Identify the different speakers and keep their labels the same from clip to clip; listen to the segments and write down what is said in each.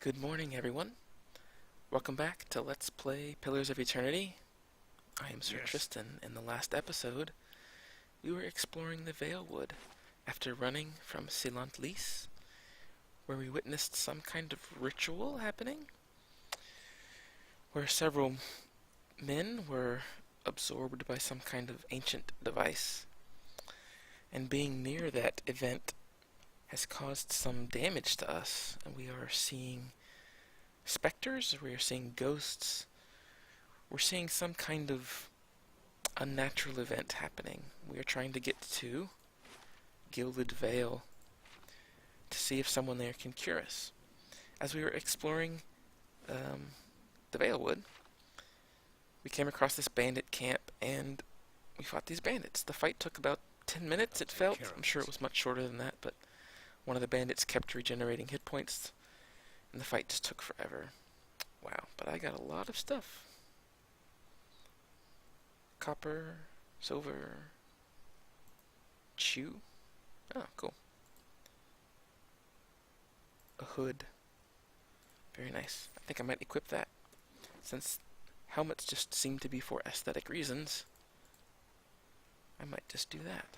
Speaker 1: Good morning, everyone. Welcome back to Let's Play Pillars of Eternity. I am Sir Tristan. In the last episode, we were exploring the Vale Wood after running from Silant Lys, where we witnessed some kind of ritual happening, where several men were absorbed by some kind of ancient device, and being near that event has caused some damage to us, and we are seeing specters, we are seeing ghosts, we're seeing some kind of unnatural event happening. We are trying to get to Gilded Vale to see if someone there can cure us. As we were exploring the Vale Wood, we came across this bandit camp, and we fought these bandits. The fight took about 10 minutes, it felt. I'm sure it was much shorter than that, but one of the bandits kept regenerating hit points, and the fight just took forever. Wow, but I got a lot of stuff. Copper, silver, chew. Oh, cool. A hood. Very nice. I think I might equip that. Since helmets just seem to be for aesthetic reasons, I might just do that.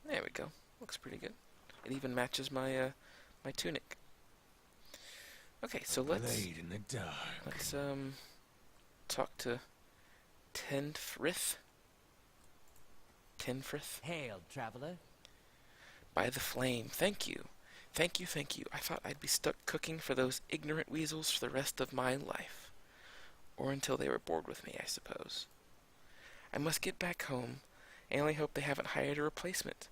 Speaker 1: There we go. Looks pretty good. It even matches my my tunic. Okay, so let's talk to Tenfrith.
Speaker 2: Hail, traveler.
Speaker 1: By the flame. Thank you. Thank you, thank you. I thought I'd be stuck cooking for those ignorant weasels for the rest of my life. Or until they were bored with me, I suppose. I must get back home. I only hope they haven't hired a replacement.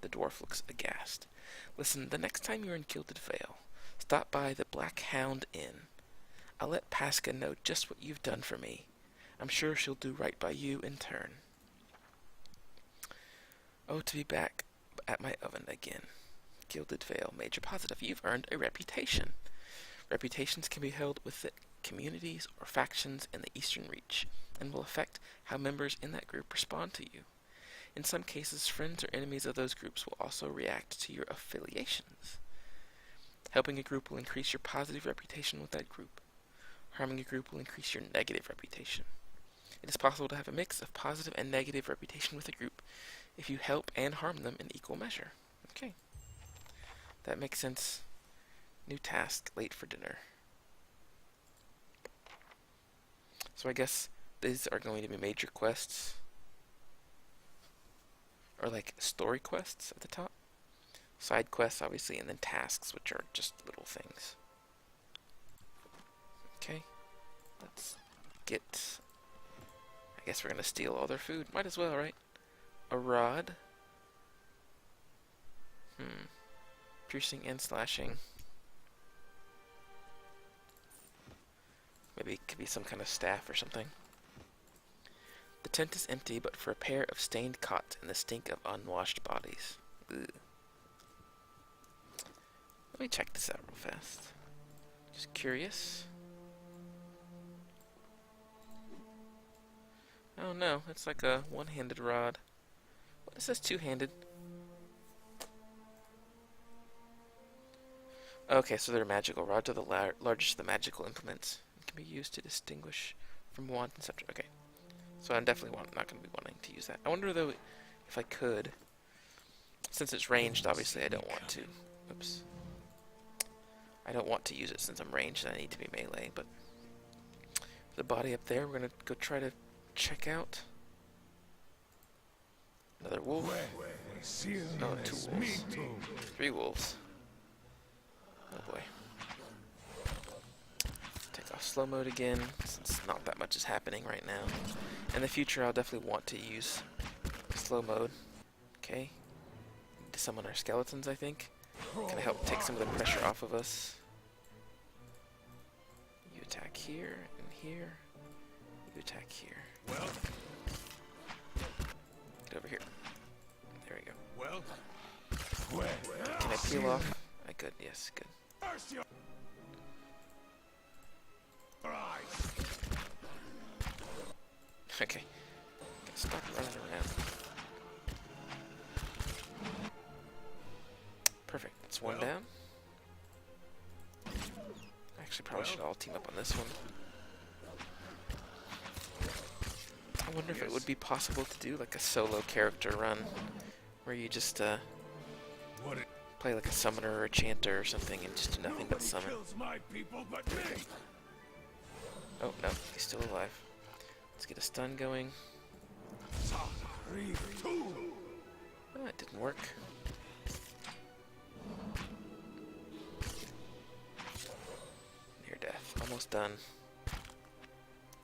Speaker 1: The dwarf looks aghast. Listen, the next time you're in Gilded Vale, stop by the Black Hound Inn. I'll let Pasca know just what you've done for me. I'm sure she'll do right by you in turn. Oh, to be back at my oven again. Gilded Vale, major positive. You've earned a reputation. Reputations can be held with the communities or factions in the Eastern Reach, and will affect how members in that group respond to you. In some cases, friends or enemies of those groups will also react to your affiliations. Helping a group will increase your positive reputation with that group. Harming a group will increase your negative reputation. It is possible to have a mix of positive and negative reputation with a group if you help and harm them in equal measure. Okay. That makes sense. New task, late for dinner. So I guess these are going to be major quests. Or like story quests at the top. Side quests, obviously, and then tasks, which are just little things. Okay. Let's get... I guess we're going to steal all their food. Might as well, right? A rod. Piercing and slashing. Maybe it could be some kind of staff or something. The tent is empty, but for a pair of stained cots and the stink of unwashed bodies. Ugh. Let me check this out real fast. Just curious. Oh no, it's like a one-handed rod. What is this two-handed? Okay, so they're magical. Rods are the largest of the magical implements. It can be used to distinguish from wand and scepter. Okay. So I'm definitely not going to be wanting to use that. I wonder, though, if I could. Since it's ranged, obviously, I don't want to. Oops. I don't want to use it since I'm ranged and I need to be melee, but... The body up there, we're going to go try to check out. Another wolf. Oh, 2 wolves. 3 wolves. Oh boy. Take off slow mode again, since not that much is happening right now. In the future, I'll definitely want to use slow mode. Okay. Need to summon our skeletons, I think. Gonna help take some of the pressure off of us. You attack here and here. You attack here. Well. Get over here. There we go. Well. Can I peel off? I could. Yes, good. Okay. Stop running around. Perfect. It's one down. Actually, probably should all team up on this one. I wonder if it would be possible to do like a solo character run, where you just play like a summoner or a chanter or something and just do nothing but summon. Oh no, he's still alive. Let's get a stun going. Oh, it didn't work. Near death. Almost done.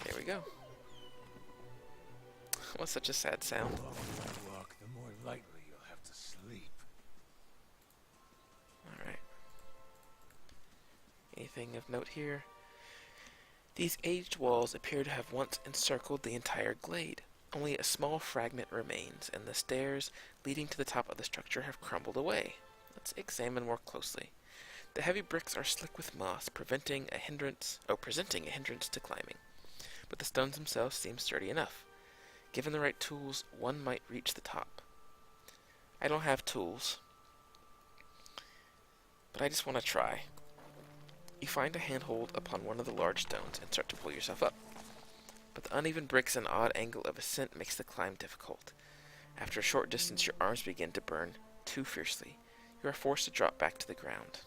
Speaker 1: There we go. What's such a sad sound?
Speaker 2: The longer you walk, the more lightly you'll have to sleep.
Speaker 1: Alright. Anything of note here? These aged walls appear to have once encircled the entire glade. Only a small fragment remains, and the stairs leading to the top of the structure have crumbled away. Let's examine more closely. The heavy bricks are slick with moss, presenting a hindrance to climbing. But the stones themselves seem sturdy enough. Given the right tools, one might reach the top. I don't have tools, but I just want to try. You find a handhold upon one of the large stones and start to pull yourself up. But the uneven bricks and odd angle of ascent makes the climb difficult. After a short distance, your arms begin to burn too fiercely. You are forced to drop back to the ground.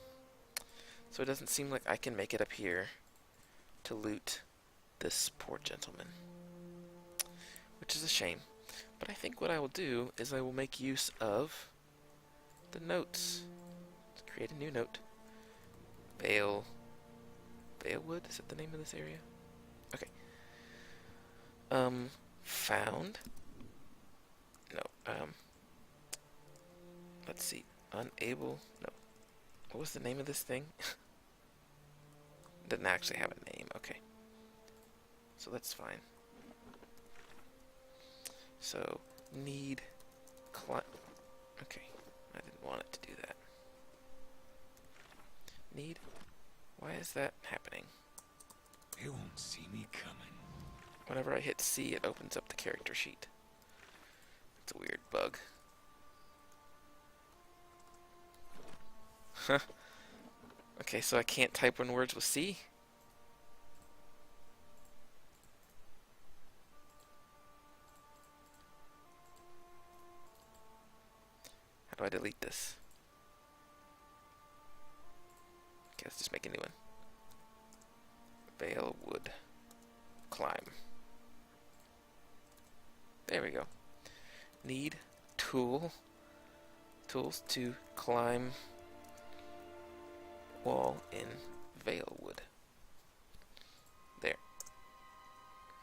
Speaker 1: So it doesn't seem like I can make it up here to loot this poor gentleman. Which is a shame. But I think what I will do is I will make use of the notes. Let's create a new note. Valewood? Is that the name of this area? Okay. Found. No, let's see. Unable. No. What was the name of this thing? Didn't actually have a name. Okay. So that's fine. So, need okay. I didn't want it to do that. Need. Why is that happening?
Speaker 2: They won't see me coming.
Speaker 1: Whenever I hit C, it opens up the character sheet. It's a weird bug. Huh. Okay, so I can't type in words with C? How do I delete this? Okay, let's just make a new one. Valewood. Climb. There we go. Need tools to climb wall in Valewood. There.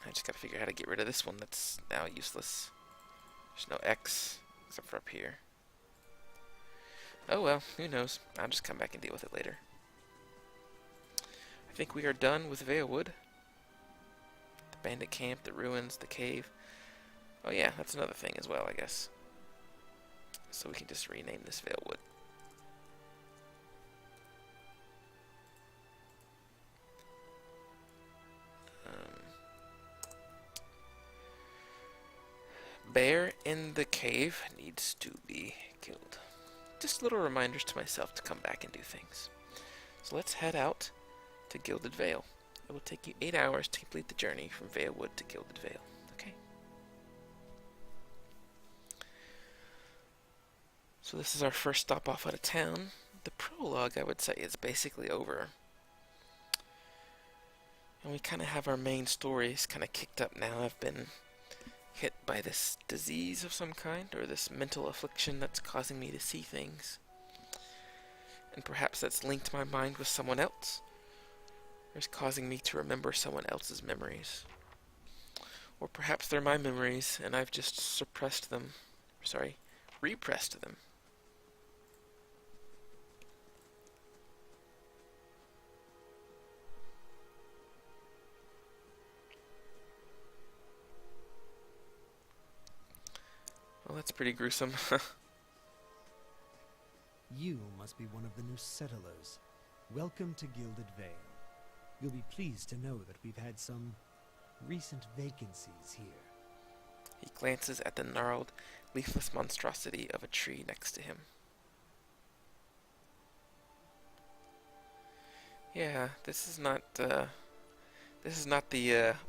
Speaker 1: I just gotta figure out how to get rid of this one that's now useless. There's no X except for up here. Oh well, who knows. I'll just come back and deal with it later. I think we are done with Valewood. The bandit camp, the ruins, the cave. Oh yeah, that's another thing as well, I guess. So we can just rename this Valewood. Bear in the cave needs to be killed. Just little reminders to myself to come back and do things. So let's head out to Gilded Vale. It will take you 8 hours to complete the journey from Valewood to Gilded Vale. Okay? So this is our first stop off out of town. The prologue, I would say, is basically over. And we kind of have our main stories kind of kicked up now. I've been hit by this disease of some kind, or this mental affliction that's causing me to see things. And perhaps that's linked my mind with someone else, or is causing me to remember someone else's memories. Or perhaps they're my memories, and I've just repressed them. Well, that's pretty gruesome.
Speaker 3: You must be one of the new settlers. Welcome to Gilded Vale. You'll be pleased to know that we've had some recent vacancies here.
Speaker 1: He glances at the gnarled, leafless monstrosity of a tree next to him. Yeah, this is not the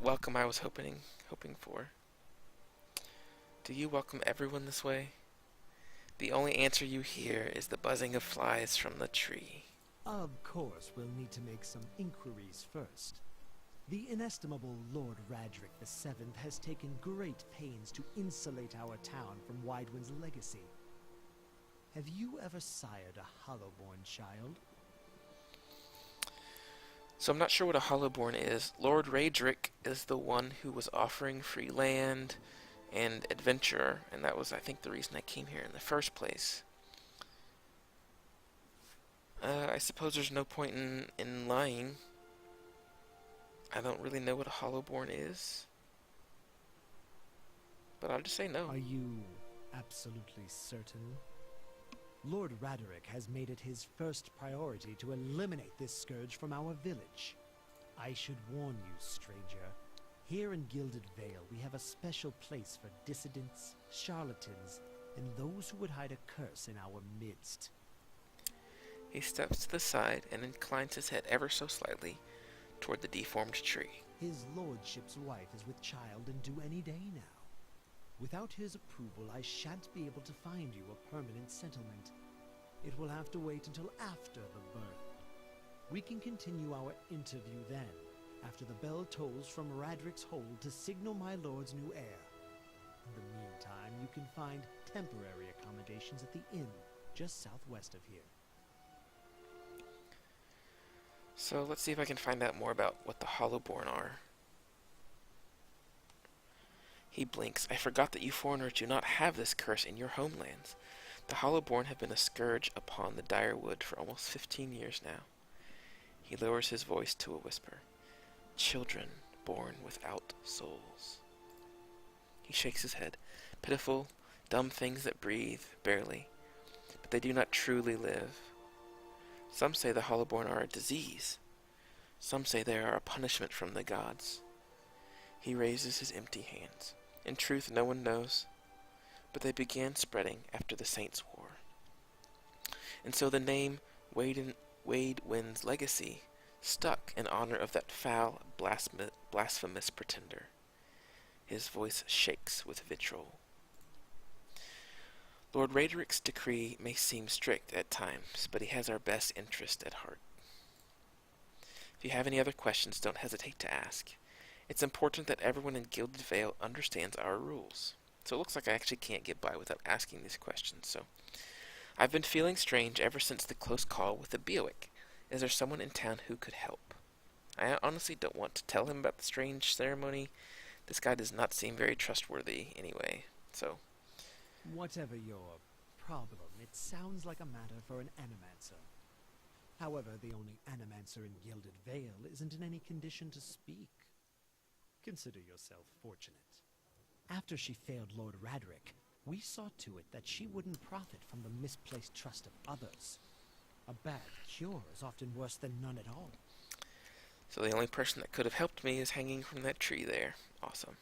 Speaker 1: welcome I was hoping for. Do you welcome everyone this way? The only answer you hear is the buzzing of flies from the tree.
Speaker 3: Of course, we'll need to make some inquiries first. The inestimable Lord Radric VII has taken great pains to insulate our town from Widewind's legacy. Have you ever sired a Hollowborn child?
Speaker 1: So I'm not sure what a Hollowborn is. Lord Radric is the one who was offering free land and adventure, and that was, I think, the reason I came here in the first place. I suppose there's no point in lying. I don't really know what a Hollowborn is, but I'll just say no.
Speaker 3: Are you absolutely certain? Lord Raderick has made it his first priority to eliminate this scourge from our village. I should warn you, stranger. Here in Gilded Vale, we have a special place for dissidents, charlatans, and those who would hide a curse in our midst.
Speaker 1: He steps to the side and inclines his head ever so slightly toward the deformed tree.
Speaker 3: His lordship's wife is with child and due any day now. Without his approval, I shan't be able to find you a permanent settlement. It will have to wait until after the birth. We can continue our interview then, after the bell tolls from Radric's hold to signal my lord's new heir. In the meantime, you can find temporary accommodations at the inn, just southwest of here.
Speaker 1: So let's see if I can find out more about what the Hollowborn are. He blinks. I forgot that you foreigners do not have this curse in your homelands. The Hollowborn have been a scourge upon the Direwood for almost 15 years now. He lowers his voice to a whisper. Children born without souls. He shakes his head. Pitiful, dumb things that breathe, barely, but they do not truly live. Some say the Hollowborn are a disease. Some say they are a punishment from the gods. He raises his empty hands. In truth, no one knows, but they began spreading after the Saints' War. And so the name Waidwind's legacy stuck in honor of that foul, blasphemous pretender. His voice shakes with vitriol. Lord Raderic's decree may seem strict at times, but he has our best interest at heart. If you have any other questions, don't hesitate to ask. It's important that everyone in Gilded Vale understands our rules. So it looks like I actually can't get by without asking these questions. So I've been feeling strange ever since the close call with the Beowick. Is there someone in town who could help? I honestly don't want to tell him about the strange ceremony. This guy does not seem very trustworthy anyway. So
Speaker 3: Whatever your problem, it sounds like a matter for an animancer. However, the only animancer in Gilded Vale isn't in any condition to speak. Consider yourself fortunate. After she failed Lord Radric, we saw to it that she wouldn't profit from the misplaced trust of others. A bad cure is often worse than none at all.
Speaker 1: So the only person that could have helped me is hanging from that tree there. Awesome.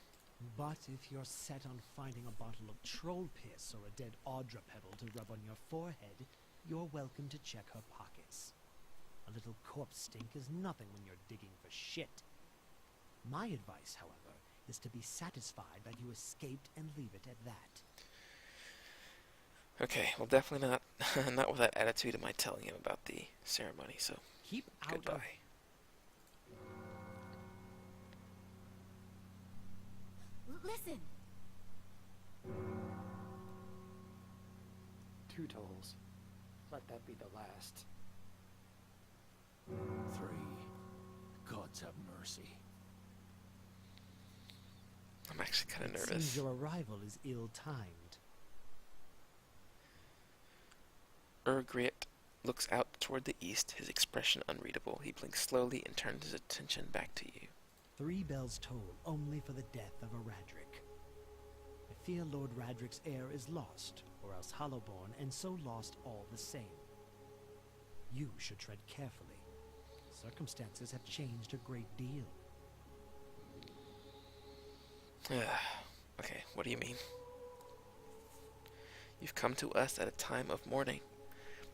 Speaker 3: But if you're set on finding a bottle of troll piss or a dead Audra pebble to rub on your forehead, you're welcome to check her pockets. A little corpse stink is nothing when you're digging for shit. My advice, however, is to be satisfied that you escaped and leave it at that.
Speaker 1: Okay, well definitely not not with that attitude am I telling him about the ceremony, so
Speaker 3: Keep out of...
Speaker 1: goodbye.
Speaker 4: Listen!
Speaker 5: 2 tolls. Let that be the last.
Speaker 2: 3. Gods have mercy.
Speaker 1: I'm actually kind of
Speaker 3: It
Speaker 1: nervous.
Speaker 3: seems your arrival is ill-timed.
Speaker 1: Urgriet looks out toward the east, his expression unreadable. He blinks slowly and turns his attention back to you.
Speaker 3: 3 bells toll only for the death of a Radric. I fear Lord Radric's heir is lost, or else Hollowborn, and so lost all the same. You should tread carefully. Circumstances have changed a great deal.
Speaker 1: Okay, what do you mean? You've come to us at a time of mourning.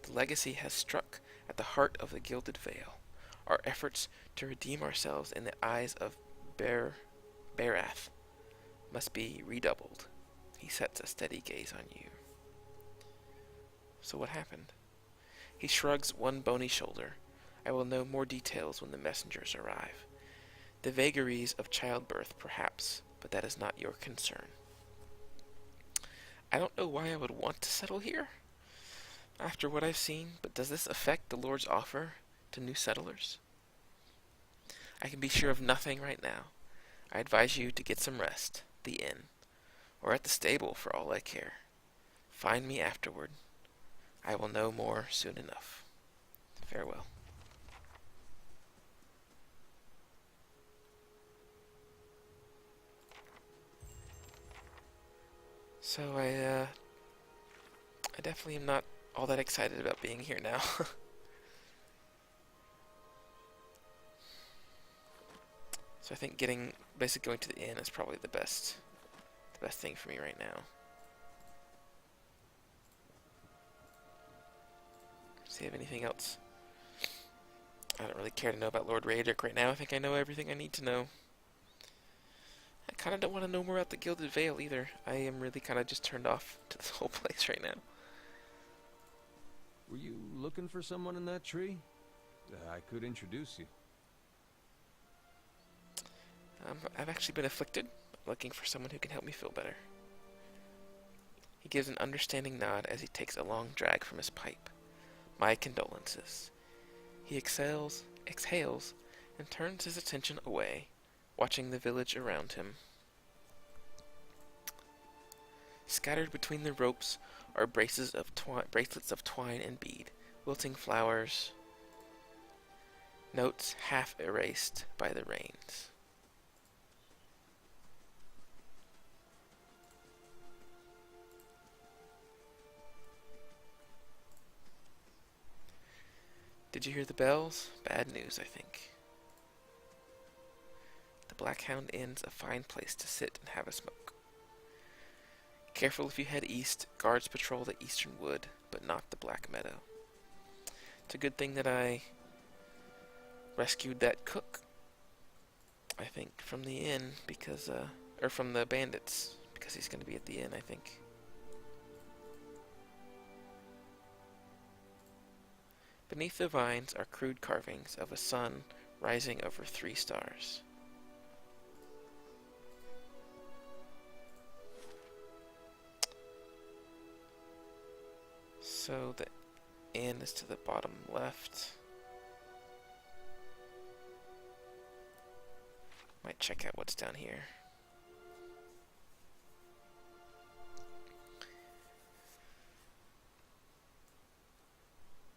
Speaker 1: The legacy has struck at the heart of the Gilded Vale. Our efforts to redeem ourselves in the eyes of Barath must be redoubled. He sets a steady gaze on you. So what happened? He shrugs one bony shoulder. I will know more details when the messengers arrive. The vagaries of childbirth, perhaps, but that is not your concern. I don't know why I would want to settle here after what I've seen, but does this affect the Lord's offer to new settlers? I can be sure of nothing right now. I advise you to get some rest, the inn, or at the stable for all I care. Find me afterward. I will know more soon enough. Farewell. So I definitely am not all that excited about being here now. So I think basically going to the inn is probably the best thing for me right now. See if anything else. I don't really care to know about Lord Raedric right now. I think I know everything I need to know. I kind of don't want to know more about the Gilded Vale either. I am really kind of just turned off to this whole place right now.
Speaker 2: Were you looking for someone in that tree? I could introduce you.
Speaker 1: I've actually been afflicted, looking for someone who can help me feel better. He gives an understanding nod as he takes a long drag from his pipe. My condolences. He exhales, and turns his attention away, watching the village around him. Scattered between the ropes are bracelets of twine and bead, wilting flowers, notes half erased by the rains. Did you hear the bells? Bad news, I think. The Blackhound Inn's a fine place to sit and have a smoke. Careful if you head east. Guards patrol the eastern wood, but not the Black Meadow. It's a good thing that I rescued that cook, I think, from the inn because, or from the bandits, because he's going to be at the inn, I think. Beneath the vines are crude carvings of a sun rising over 3 stars. So the inn is to the bottom left. Might check out what's down here.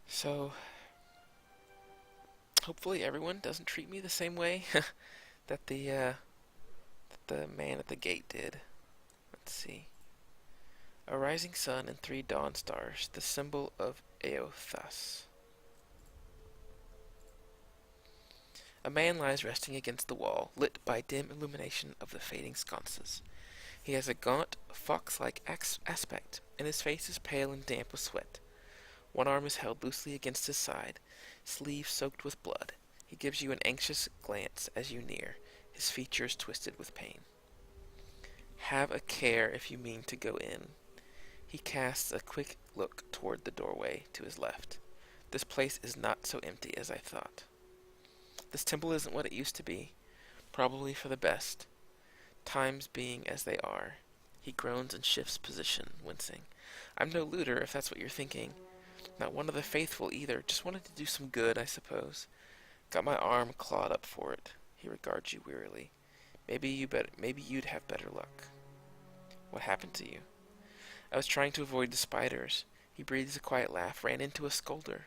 Speaker 1: So, hopefully everyone doesn't treat me the same way that the man at the gate did. Let's see. A rising sun and 3 dawn stars, the symbol of Eothas. A man lies resting against the wall, lit by dim illumination of the fading sconces. He has a gaunt, fox-like aspect, and his face is pale and damp with sweat. One arm is held loosely against his side, sleeve soaked with blood. He gives you an anxious glance as you near, his features twisted with pain. Have a care if you mean to go in. He casts a quick look toward the doorway to his left. This place is not so empty as I thought. This temple isn't what it used to be, probably for the best. Times being as they are. He groans and shifts position, wincing. I'm no looter, if that's what you're thinking. Not one of the faithful either. Just wanted to do some good, I suppose. Got my arm clawed up for it. He regards you wearily. Maybe you'd have better luck. What happened to you? I was trying to avoid the spiders. He breathes a quiet laugh, ran into a scolder.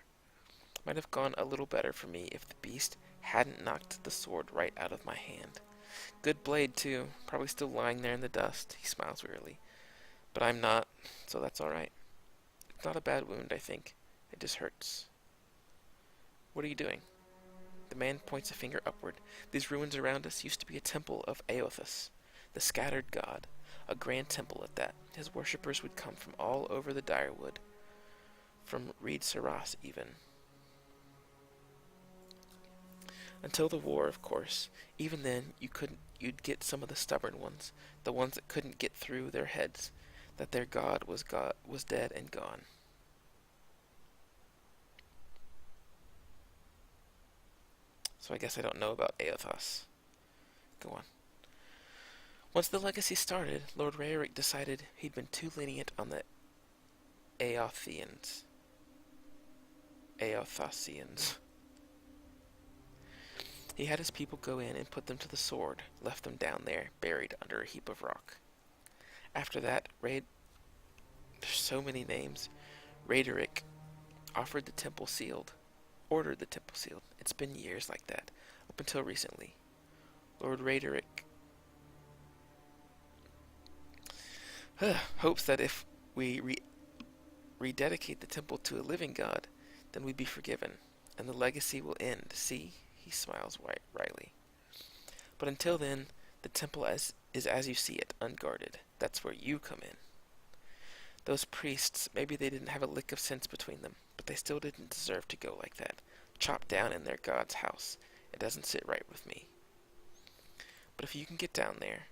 Speaker 1: Might have gone a little better for me if the beast hadn't knocked the sword right out of my hand. Good blade, too. Probably still lying there in the dust. He smiles wearily. But I'm not, so that's all right. It's not a bad wound, I think. It just hurts. What are you doing? The man points a finger upward. These ruins around us used to be a temple of Eothas, the scattered god. A grand temple at that. His worshippers would come from all over the Direwood. From Reed Saras, even. Until the war, of course. Even then, you'd get some of the stubborn ones, the ones that couldn't get through their heads that their God was dead and gone. So I guess I don't know about Aothos. Go on. Once the legacy started, Lord Raerick decided he'd been too lenient on the Aothosians. He had his people go in and put them to the sword, left them down there, buried under a heap of rock. After that, there's so many names. Raederick ordered the temple sealed. It's been years like that, up until recently. Lord Raederick hopes that if we rededicate the temple to a living God, then we'd be forgiven, and the legacy will end. See? He smiles wryly. But until then, the temple is as you see it, unguarded. That's where you come in. Those priests, maybe they didn't have a lick of sense between them, but they still didn't deserve to go like that, chopped down in their God's house. It doesn't sit right with me. But if you can get down there,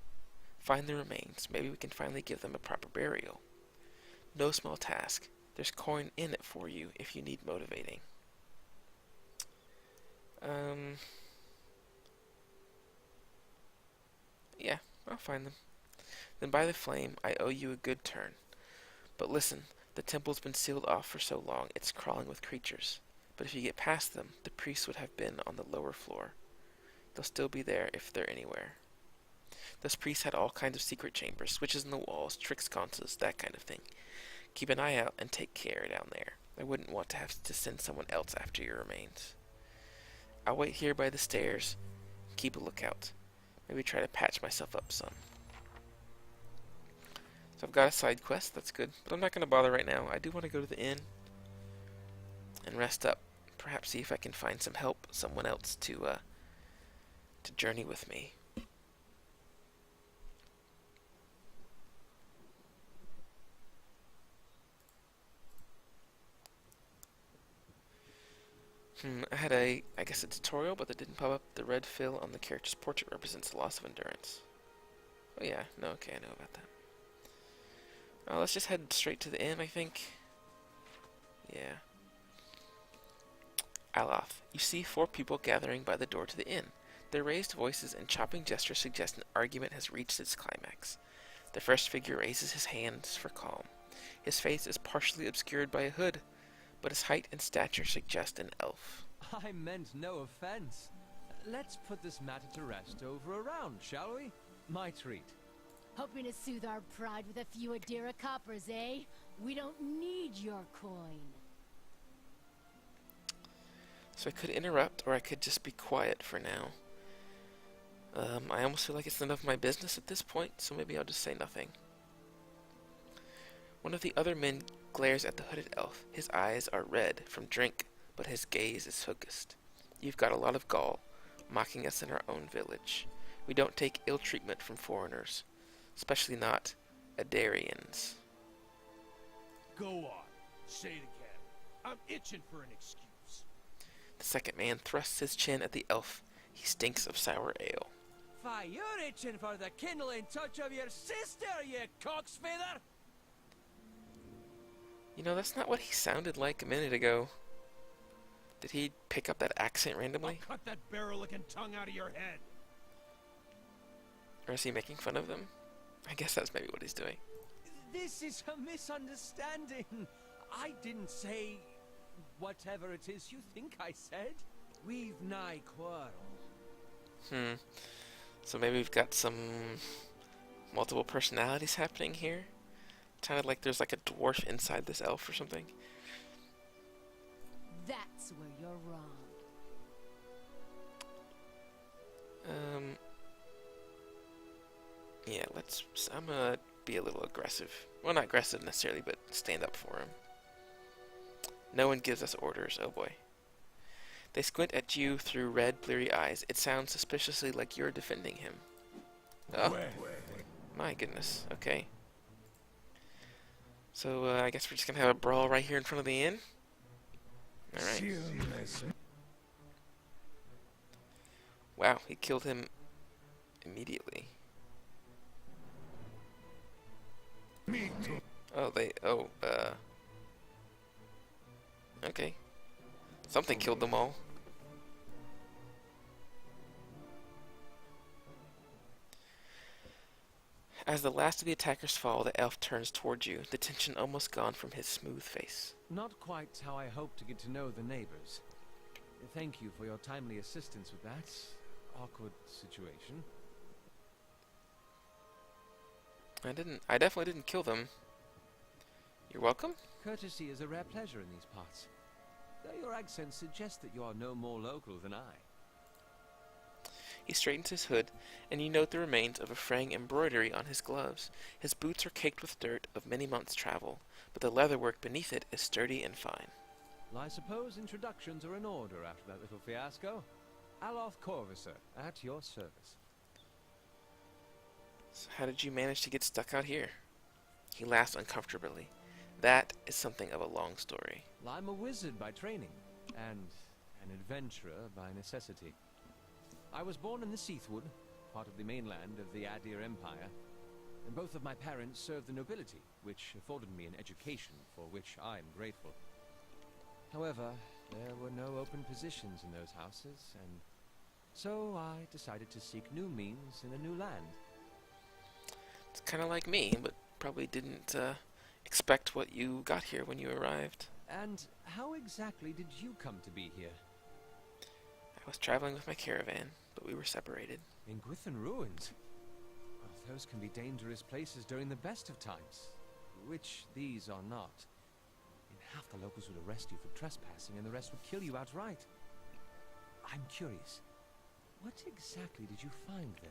Speaker 1: find the remains, maybe we can finally give them a proper burial. No small task. There's coin in it for you if you need motivating. Yeah, I'll find them. Then by the flame, I owe you a good turn. But listen, the temple's been sealed off for so long, it's crawling with creatures. But if you get past them, the priests would have been on the lower floor. They'll still be there if they're anywhere. Those priests had all kinds of secret chambers, switches in the walls, trick sconces, that kind of thing. Keep an eye out and take care down there. I wouldn't want to have to send someone else after your remains. I'll wait here by the stairs. Keep a lookout. Maybe try to patch myself up some. So I've got a side quest, that's good. But I'm not going to bother right now. I do want to go to the inn and rest up. Perhaps see if I can find some help, someone else to journey with me. I had I guess a tutorial, but that didn't pop up. The red fill on the character's portrait represents the loss of endurance. Oh yeah, no, okay, I know about that. Let's just head straight to the inn, I think. Yeah. Aloth, you see 4 people gathering by the door to the inn. Their raised voices and chopping gestures suggest an argument has reached its climax. The first figure raises his hands for calm. His face is partially obscured by a hood, but his height and stature suggest an elf.
Speaker 6: I meant no offense. Let's put this matter to rest over a round, shall we? My treat.
Speaker 4: Hoping to soothe our pride with a few Adira coppers, eh? We don't need your coin.
Speaker 1: So I could interrupt, or I could just be quiet for now. I almost feel like it's none of my business at this point, so maybe I'll just say nothing. One of the other men glares at the hooded elf. His eyes are red from drink, but his gaze is focused. You've got a lot of gall, mocking us in our own village. We don't take ill treatment from foreigners, especially not Adarians.
Speaker 2: Go on. Say it again. I'm itching for an excuse.
Speaker 1: The second man thrusts his chin at the elf. He stinks of sour ale.
Speaker 6: Fie, you're itching for the kindling touch of your sister, you cocksfeather!
Speaker 1: You know, that's not what he sounded like a minute ago. Did he pick up that accent randomly?
Speaker 2: I'll cut that barrel-looking tongue out of your head.
Speaker 1: Or is he making fun of them? I guess that's maybe what he's doing.
Speaker 6: This is a misunderstanding. I didn't say whatever it is you think I said. We've nigh quarrel.
Speaker 1: So maybe we've got some multiple personalities happening here? Sounded like there's like a dwarf inside this elf or something.
Speaker 4: That's where you're wrong.
Speaker 1: Yeah, I'm gonna be a little aggressive. Well, not aggressive necessarily, but stand up for him. No one gives us orders, oh boy. They squint at you through red, bleary eyes. It sounds suspiciously like you're defending him. Oh, my goodness, okay. So, I guess we're just gonna have a brawl right here in front of the inn? Alright. Wow, he killed him immediately.
Speaker 2: Me too.
Speaker 1: Okay. Something killed them all. As the last of the attackers fall, the elf turns towards you, the tension almost gone from his smooth face.
Speaker 6: Not quite how I hoped to get to know the neighbors. Thank you for your timely assistance with that awkward situation.
Speaker 1: I definitely didn't kill them. You're welcome?
Speaker 6: Courtesy is a rare pleasure in these parts. Though your accent suggests that you are no more local than I.
Speaker 1: He straightens his hood, and you note the remains of a fraying embroidery on his gloves. His boots are caked with dirt of many months' travel, but the leatherwork beneath it is sturdy and fine.
Speaker 6: Well, I suppose introductions are in order after that little fiasco. Aloth Corvusser, at your service.
Speaker 1: So how did you manage to get stuck out here? He laughs uncomfortably. That is something of a long story.
Speaker 6: Well, I'm a wizard by training, and an adventurer by necessity. I was born in the Seathwood, part of the mainland of the Adir Empire, and both of my parents served the nobility, which afforded me an education for which I am grateful. However, there were no open positions in those houses, and so I decided to seek new means in a new land.
Speaker 1: It's kind of like me, but probably didn't expect what you got here when you arrived.
Speaker 6: And how exactly did you come to be here?
Speaker 1: I was traveling with my caravan, but we were separated.
Speaker 6: In Gwithan Ruins? Well, those can be dangerous places during the best of times, which these are not. In half the locals would arrest you for trespassing, and the rest would kill you outright. I'm curious, what exactly did you find there?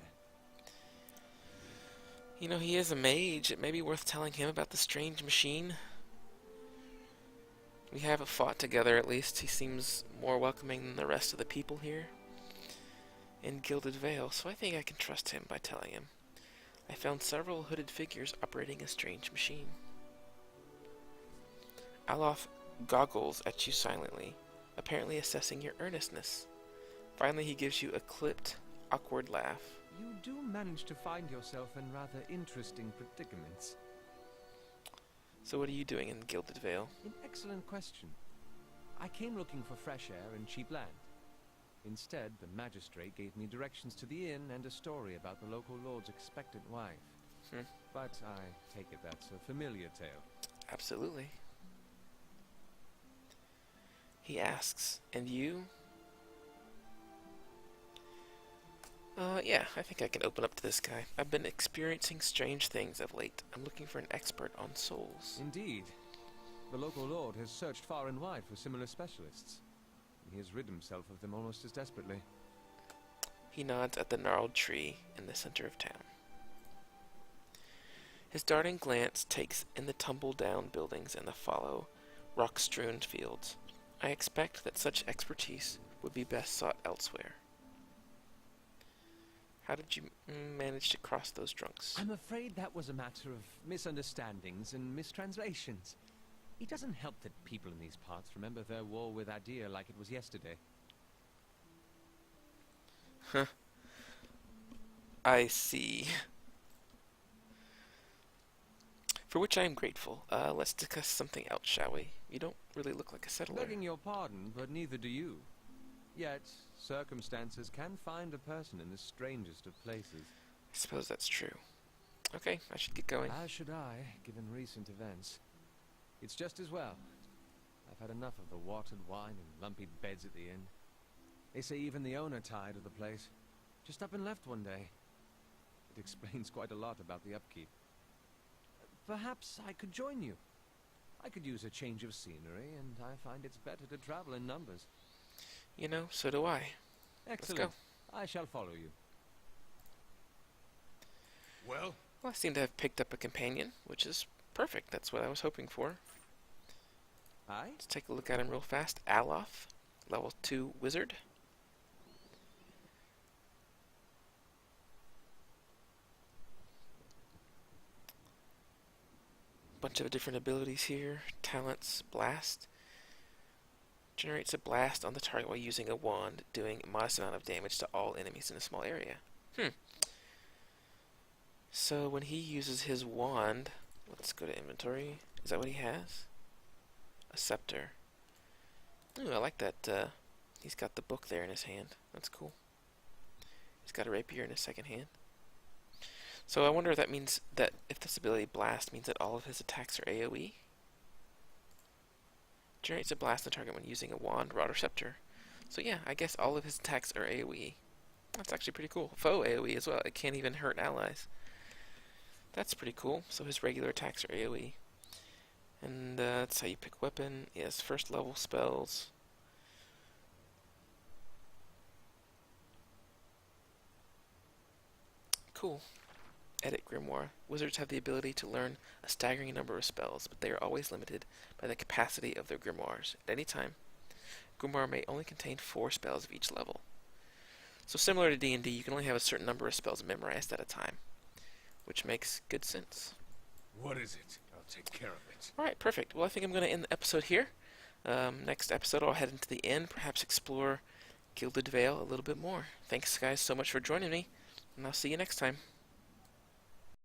Speaker 1: You know, he is a mage. It may be worth telling him about the strange machine. We haven't fought together, at least. He seems more welcoming than the rest of the people here in Gilded Vale, so I think I can trust him by telling him. I found several hooded figures operating a strange machine. Aloth goggles at you silently, apparently assessing your earnestness. Finally, he gives you a clipped, awkward laugh.
Speaker 6: You do manage to find yourself in rather interesting predicaments.
Speaker 1: So what are you doing in Gilded Vale?
Speaker 6: An excellent question. I came looking for fresh air and cheap land. Instead, the magistrate gave me directions to the inn and a story about the local lord's expectant wife. But I take it that's a familiar tale.
Speaker 1: Absolutely. He asks, and you? Yeah, I think I can open up to this guy. I've been experiencing strange things of late. I'm looking for an expert on souls.
Speaker 6: Indeed. The local lord has searched far and wide for similar specialists. He has rid himself of them almost as desperately.
Speaker 1: He nods at the gnarled tree in the center of town. His darting glance takes in the tumble-down buildings and the fallow, rock-strewn fields. I expect that such expertise would be best sought elsewhere. How did you manage to cross those drunks?
Speaker 6: I'm afraid that was a matter of misunderstandings and mistranslations. It doesn't help that people in these parts remember their war with Adir like it was yesterday.
Speaker 1: Huh. I see. For which I am grateful. Let's discuss something else, shall we? You don't really look like a settler.
Speaker 6: Begging your pardon, but neither do you. Yet, circumstances can find a person in the strangest of places.
Speaker 1: I suppose that's true. Okay, I should get going.
Speaker 6: As should I, given recent events. It's just as well. I've had enough of the watered wine and lumpy beds at the inn. They say even the owner tired of the place. Just up and left one day. It explains quite a lot about the upkeep. Perhaps I could join you. I could use a change of scenery, and I find it's better to travel in numbers.
Speaker 1: You know, so do I.
Speaker 6: Excellent.
Speaker 1: Let's go.
Speaker 6: I shall follow you.
Speaker 2: Well,
Speaker 1: Well, I seem to have picked up a companion, which is perfect. That's what I was hoping for.
Speaker 6: Aye?
Speaker 1: Let's take a look at him real fast. Aloth, level 2 wizard. Bunch of different abilities here. Talents, blast. Generates a blast on the target while using a wand, doing a modest amount of damage to all enemies in a small area. So when he uses his wand, let's go to inventory. Is that what he has? A scepter. Ooh, I like that. He's got the book there in his hand. That's cool. He's got a rapier in his second hand. So I wonder if that means that if this ability blast means that all of his attacks are AoE. Generates a blast on target when using a wand, rod, or scepter. So yeah, I guess all of his attacks are AoE. That's actually pretty cool. Foe AoE as well. It can't even hurt allies. That's pretty cool. So his regular attacks are AoE. And that's how you pick weapon. He has first level spells. Cool. Edit Grimoire. Wizards have the ability to learn a staggering number of spells, but they are always limited by the capacity of their grimoires. At any time, Grimoire may only contain 4 spells of each level. So similar to D&D, you can only have a certain number of spells memorized at a time, which makes good sense.
Speaker 2: What is it? I'll take care of it.
Speaker 1: Alright, perfect. Well, I think I'm going to end the episode here. Next episode, I'll head into the inn, perhaps explore Gilded Vale a little bit more. Thanks, guys, so much for joining me, and I'll see you next time.